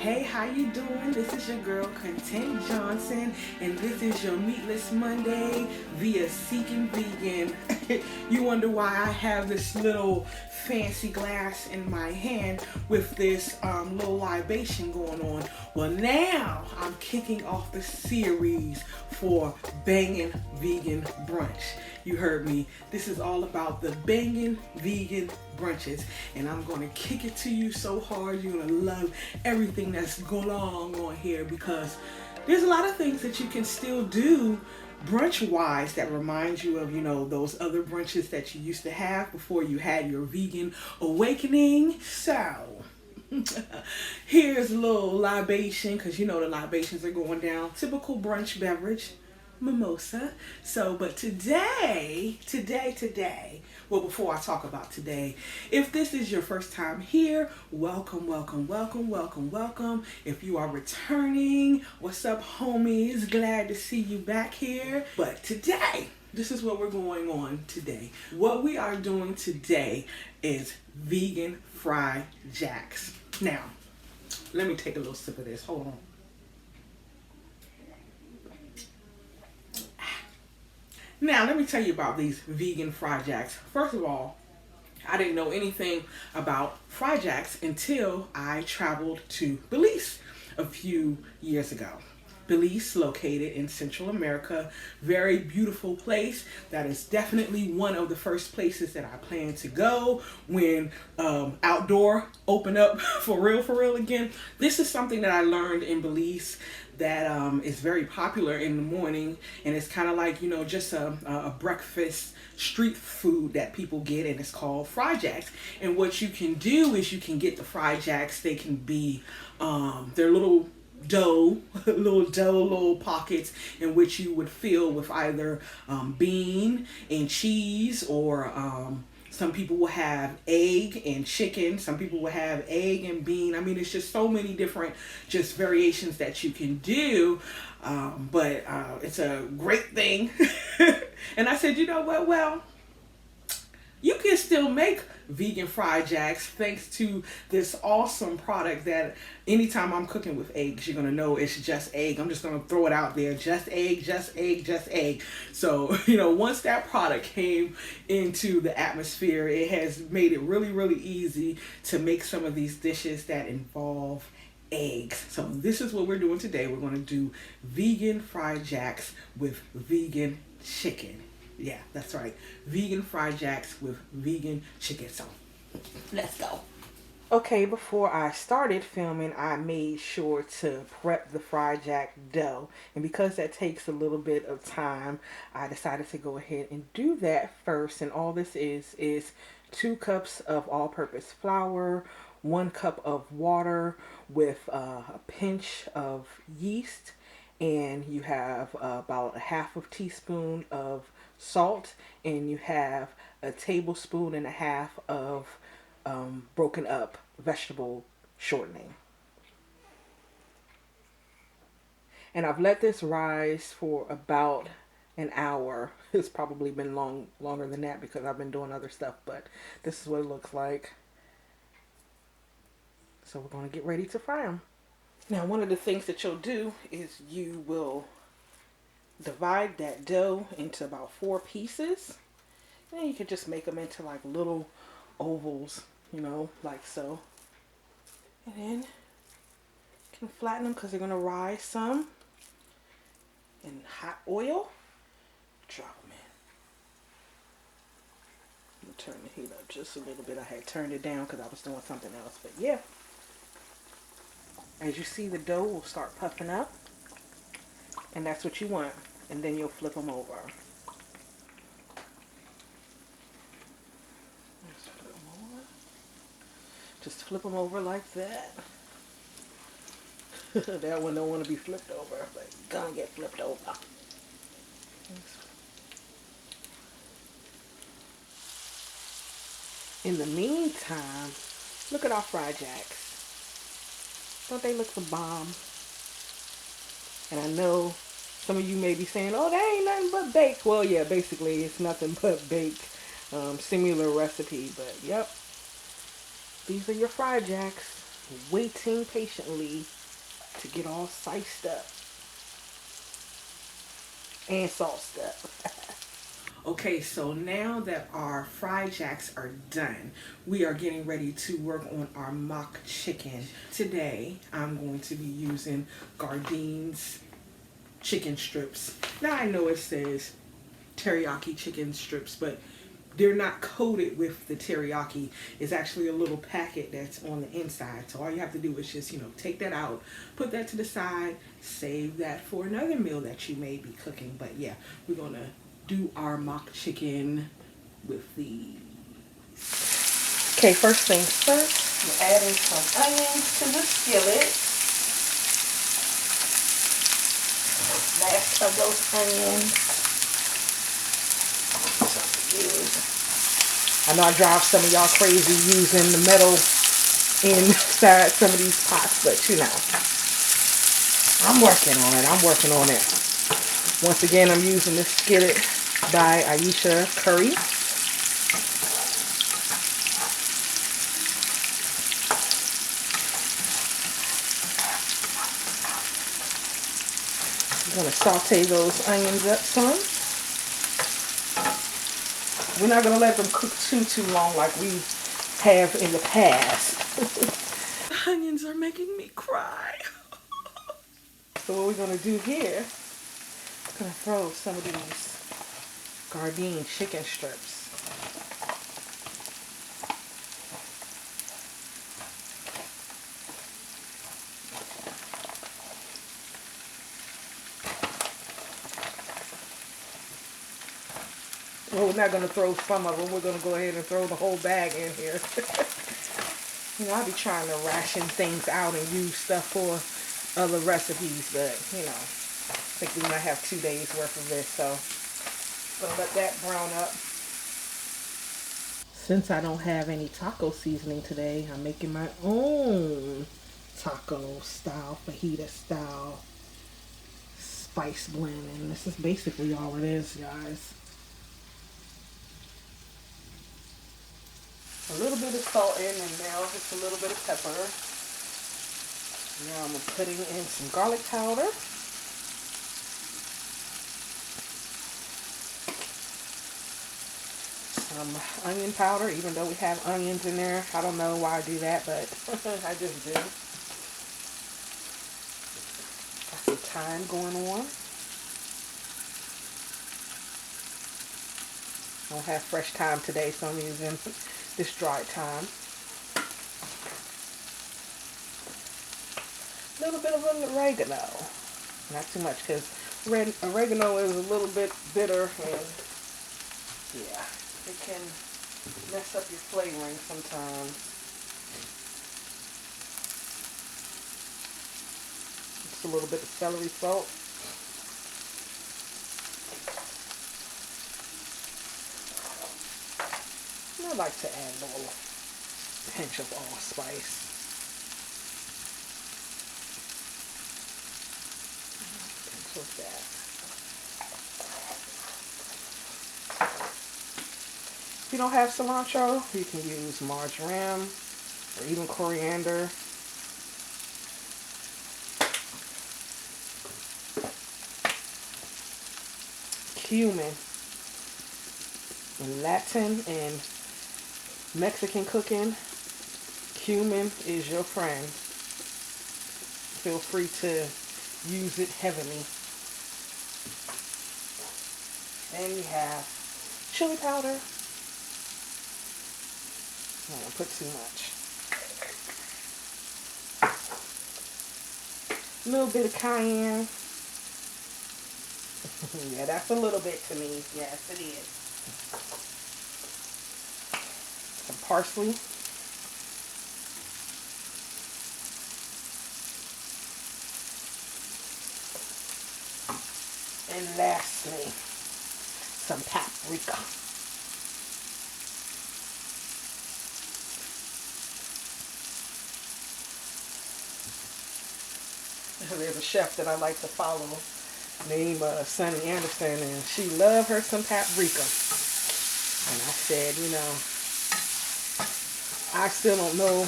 Hey, how you doing? This is your girl Content Johnson, and this is your Meatless Monday via Chik'n Vegan. You wonder why I have this little fancy glass in my hand with this little libation going on. Well, now I'm kicking off the series for Bangin Vegan Brunch. You heard me. This is all about the Bangin Vegan brunches, and I'm going to kick it to you so hard you're going to love everything that's going on here, because there's a lot of things that you can still do brunch wise that remind you of, those other brunches that you used to have before you had your vegan awakening. So here's a little libation, because the libations are going down. Typical brunch beverage, mimosa. So, but today, well, before I talk about today, if this is your first time here, welcome. If you are returning, what's up, homies? Glad to see you back here. But today, this is what we're going on today. What we are doing today is vegan fried jacks. Now, let me take a little sip of this. Hold on. Now, let me tell you about these vegan fried jacks. First of all, I didn't know anything about fried jacks until I traveled to Belize a few years ago. Belize, located in Central America, very beautiful place. That is definitely one of the first places that I plan to go when outdoor open up for real again. This is something that I learned in Belize that is very popular in the morning, and it's kind of like just a breakfast street food that people get, and it's called fried jacks. And what you can do is you can get the fried jacks. They can be they're little little pockets in which you would fill with either bean and cheese, or some people will have egg and chicken. Some people will have egg and bean. I mean, it's just so many different just variations that you can do. But it's a great thing. And I said, you know what? Well, you can still make vegan fried jacks thanks to this awesome product that anytime I'm cooking with eggs, you're going to know it's just egg. I'm just going to throw it out there. Just egg. So, once that product came into the atmosphere, it has made it really easy to make some of these dishes that involve eggs. So this is what we're doing today. We're going to do vegan fried jacks with vegan chicken. Yeah, that's right. Vegan fried jacks with vegan chicken. So, let's go. Okay, before I started filming, I made sure to prep the fried jack dough. And because that takes a little bit of time, I decided to go ahead and do that first. And all this is 2 cups of all-purpose flour, 1 cup of water with a pinch of yeast, and you have about a half of teaspoon of salt, and you have a tablespoon and a half of broken up vegetable shortening. And I've let this rise for about an hour. It's probably been longer than that because I've been doing other stuff, but this is what it looks like. So we're going to get ready to fry them. Now, one of the things that you'll do is you will divide that dough into about 4 pieces. And then you can just make them into like little ovals, like so. And then you can flatten them because they're going to rise some. In hot oil, drop them in. I'm going to turn the heat up just a little bit. I had turned it down because I was doing something else. But yeah, as you see, the dough will start puffing up. And that's what you want. And then you'll flip them over. Just flip them over like that. That one don't want to be flipped over, but it's gonna get flipped over. In the meantime, look at our fried jacks. Don't they look the bomb? And I know some of you may be saying, oh, that ain't nothing but baked. Well, yeah, basically it's nothing but baked. Similar recipe, but yep. These are your fried jacks. waiting patiently to get all sliced up and sauced up. Okay, so now that our fried jacks are done, we are getting ready to work on our mock chicken. Today, I'm going to be using Gardine's chicken strips. Now I know it says teriyaki chicken strips, but they're not coated with the teriyaki. It's actually a little packet that's on the inside. So all you have to do is just, take that out, put that to the side, save that for another meal that you may be cooking. But yeah, we're gonna do our mock chicken with these. Okay, first things first, we're adding some onions to the skillet. Last of those onions. I know I drive some of y'all crazy using the metal inside some of these pots, but I'm working on it. Once again, I'm using this skillet by Aisha Curry. I'm going to saute those onions up some. We're not going to let them cook too long like we have in the past. The onions are making me cry. So what we're going to do here, I'm going to throw some of these Gardein chicken strips. Well, we're not going to throw some of them. We're going to go ahead and throw the whole bag in here. I'll be trying to ration things out and use stuff for other recipes, but, I think we might have 2 days worth of this, so I'm going to let that brown up. Since I don't have any taco seasoning today, I'm making my own taco style, fajita style spice blend, and this is basically all it is, guys. A little bit of salt in and now just a little bit of pepper. Now I'm putting in some garlic powder. Some onion powder, even though we have onions in there. I don't know why I do that, but I just do. Got some thyme going on. I don't have fresh thyme today, so I'm using this dried thyme. A little bit of oregano. Not too much, because oregano is a little bit bitter, and yeah, it can mess up your flavoring sometimes. Just a little bit of celery salt. And I like to add a little pinch of allspice. Pinch of that. If you don't have cilantro, you can use marjoram or even coriander. Cumin. In Latin and Mexican cooking, cumin is your friend. Feel free to use it heavily. Then you have chili powder. I don't put too much. A little bit of cayenne. Yeah, that's a little bit to me. Yes, it is. Some parsley. And lastly, some paprika. There's a chef that I like to follow named Sunny Anderson, and she loved her some paprika. And I said, I still don't know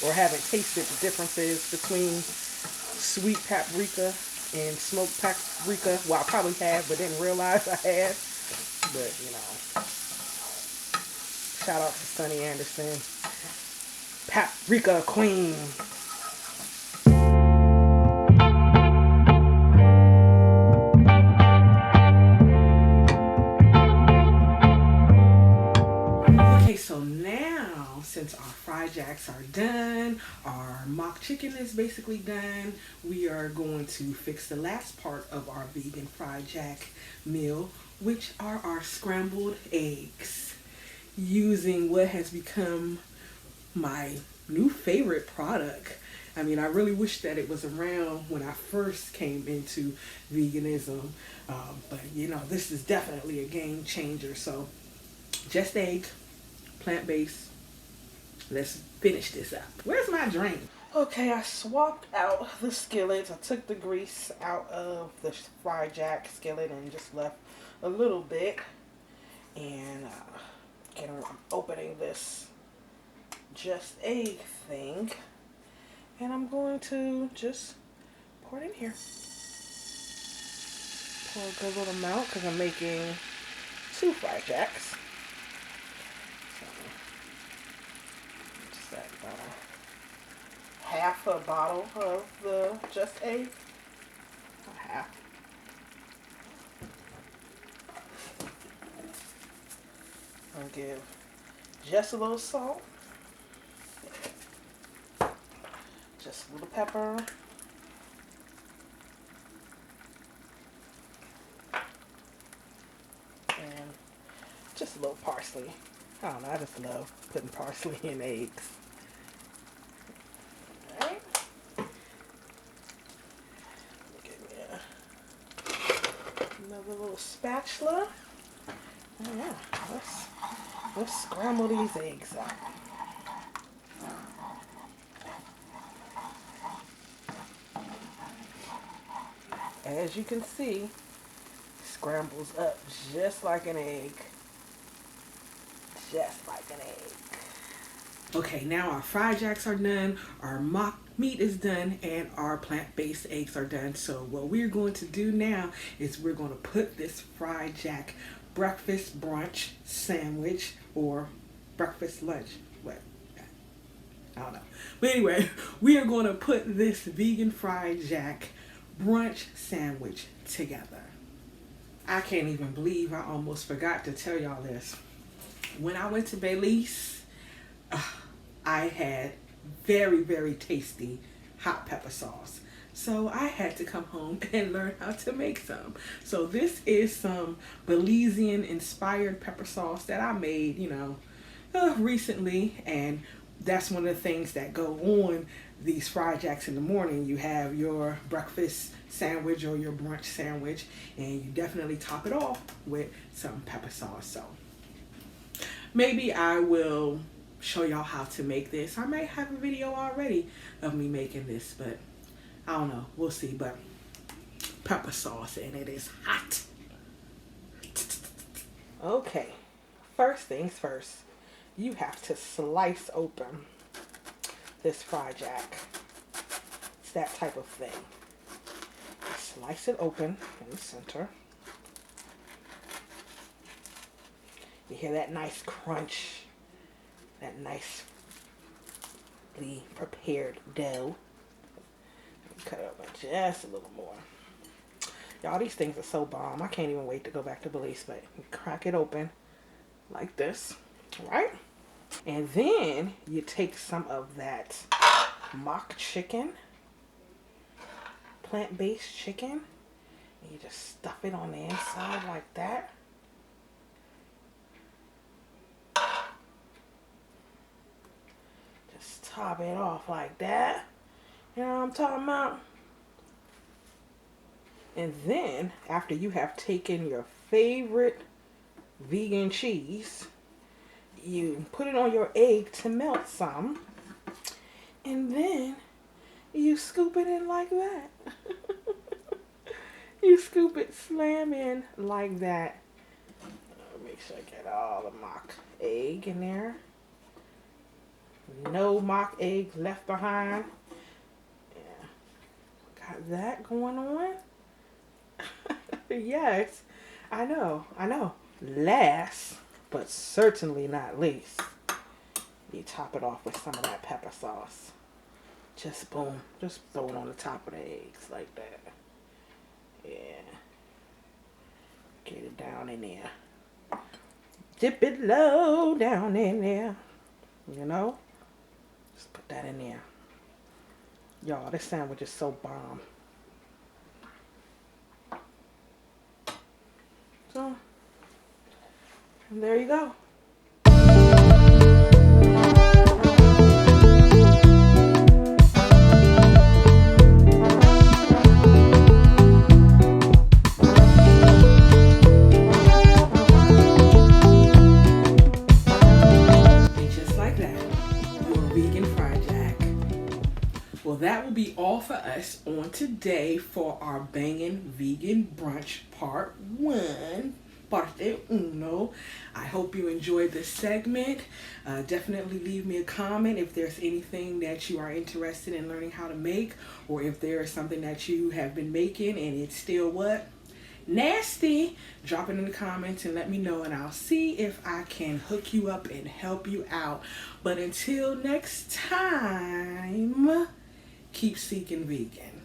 or haven't tasted the differences between sweet paprika and smoked paprika. Well, I probably have, but didn't realize I had. But, you know, shout out to Sunny Anderson. Paprika Queen. Okay, so now since our fried jacks are done, our mock chicken is basically done, we are going to fix the last part of our vegan fried jack meal, which are our scrambled eggs, using what has become my new favorite product. I mean, I really wish that it was around when I first came into veganism, but you know, this is definitely a game changer. So, just egg, plant based. Let's finish this up. Where's my drink? Okay, I swapped out the skillets. I took the grease out of the fried jack skillet and just left a little bit. And again, I'm opening this just egg thing, and I'm going to just pour it in here. Pour a good little amount because I'm making 2 fried jacks. So, just like about half a bottle of the just egg. Half. I'll give just a little salt. Just a little pepper. And just a little parsley. I don't know, I just love putting parsley in eggs. Alright. Give me another little spatula. Oh yeah, let's scramble these eggs up. As you can see, scrambles up just like an egg. Just like an egg. Okay, now our fried jacks are done, our mock meat is done, and our plant-based eggs are done. So what we're going to do now is we're going to put this fried jack breakfast brunch sandwich, or breakfast lunch, what? I don't know. But anyway, we are going to put this vegan fried jack brunch sandwich together. I can't even believe I almost forgot to tell y'all this. When I went to Belize, I had very, very tasty hot pepper sauce. So I had to come home and learn how to make some. So this is some Belizean inspired pepper sauce that I made, you know, recently. And that's one of the things that go on these fried jacks in the morning. You have your breakfast sandwich or your brunch sandwich, and you definitely top it off with some pepper sauce. So maybe I will show y'all how to make this. I may have a video already of me making this, but I don't know. We'll see. But pepper sauce, and it is hot. Okay, first things first. You have to slice open this fried jack. It's that type of thing. Slice it open in the center. You hear that nice crunch, that nicely prepared dough. Cut it open just a little more. Y'all, these things are so bomb. I can't even wait to go back to Belize, but you crack it open like this, right? And then you take some of that mock chicken, plant-based chicken, and you just stuff it on the inside like that. Just top it off like that. You know what I'm talking about? And then, after you have taken your favorite vegan cheese, you put it on your egg to melt some, and then you scoop it in like that. You scoop it, slam in like that. Make sure I get all the mock egg in there. No mock eggs left behind. Yeah, got that going on. Yes, I know. Last, but certainly not least, you top it off with some of that pepper sauce. Just boom, just throw it on the top of the eggs like that. Yeah, get it down in there. Dip it low down in there. You know, just put that in there. Y'all, this sandwich is so bomb. So, and there you go. And just like that, your vegan fried jack. Well, that will be all for us on today for our Bangin' Vegan Brunch Part 1. Parte uno. I hope you enjoyed this segment. Definitely leave me a comment if there's anything that you are interested in learning how to make, or if there is something that you have been making and it's still what? Nasty. Drop it in the comments and let me know, and I'll see if I can hook you up and help you out. But until next time, keep seeking vegan.